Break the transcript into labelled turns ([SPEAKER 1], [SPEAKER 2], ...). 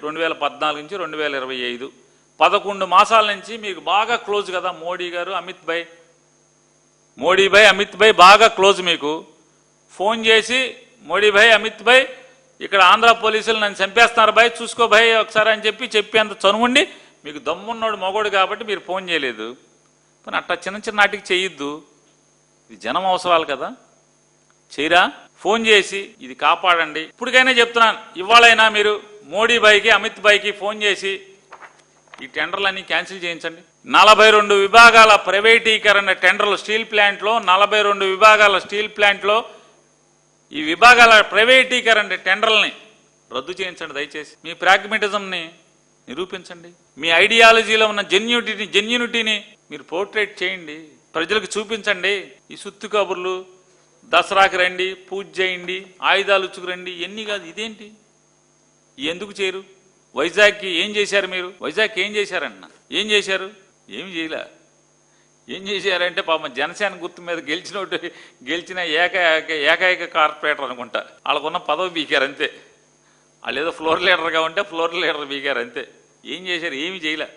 [SPEAKER 1] 2014 నుంచి 2025 11 మాసాల నుంచి మీకు బాగా క్లోజ్ కదా మోడీ గారు, అమిత్ భాయ్. మోడీ భాయ్, అమిత్ భాయ్ బాగా క్లోజ్. మీకు ఫోన్ చేసి మోడీ భాయ్, అమిత్ భాయ్ ఇక్కడ ఆంధ్ర పోలీసులు నన్ను చంపేస్తున్నారు భాయ్, చూసుకో భాయ్ ఒకసారి అని చెప్పేంత చనువుండి మీకు దమ్మున్నాడు మగోడు కాబట్టి మీరు ఫోన్ చేయలేదు. కానీ అట్లా చిన్న నాటికి చేయొద్దు. ఇది జనం అవసరాలు కదా, చేయరా? ఫోన్ చేసి ఇది కాపాడండి. ఇప్పటికైనా చెప్తున్నాను, ఇవాళైనా మీరు మోడీ భాయ్కి, అమిత్ భాయ్కి ఫోన్ చేసి ఈ టెండర్లన్నీ క్యాన్సిల్ చేయించండి. 42 విభాగాల ప్రైవేటీకరణ టెండర్లు స్టీల్ ప్లాంట్లో, 42 విభాగాల స్టీల్ ప్లాంట్లో ఈ విభాగాల ప్రైవేటీకరణ టెండర్లని రద్దు చేయించండి దయచేసి. మీ ప్రాగ్మెటిజంని నిరూపించండి. మీ ఐడియాలజీలో ఉన్న జెన్యూనిటీని మీరు పోర్ట్రేట్ చేయండి, ప్రజలకు చూపించండి. ఈ సుత్తి కబుర్లు, దసరాకి రండి, పూజ చేయండి, ఆయుధాలు ఉచ్చుకురండి, ఇవన్నీ కాదు. ఇదేంటి? ఎందుకు చేయరు? వైజాగ్కి ఏం చేశారు మీరు? వైజాగ్ ఏం చేశారన్న? ఏం చేశారు? ఏమి చేయలే. ఏం చేశారంటే పాపం జనసేన గుర్తు మీద గెలిచిన ఏకైక కార్పొరేటర్ అనుకుంటా, వాళ్ళకున్న పదవి బీకారు అంతే. వాళ్ళు ఏదో ఫ్లోర్ లీడర్గా ఉంటే ఫ్లోర్ లీడర్ బీకారు అంతే. ఏం చేశారు? ఏమి చేయలే.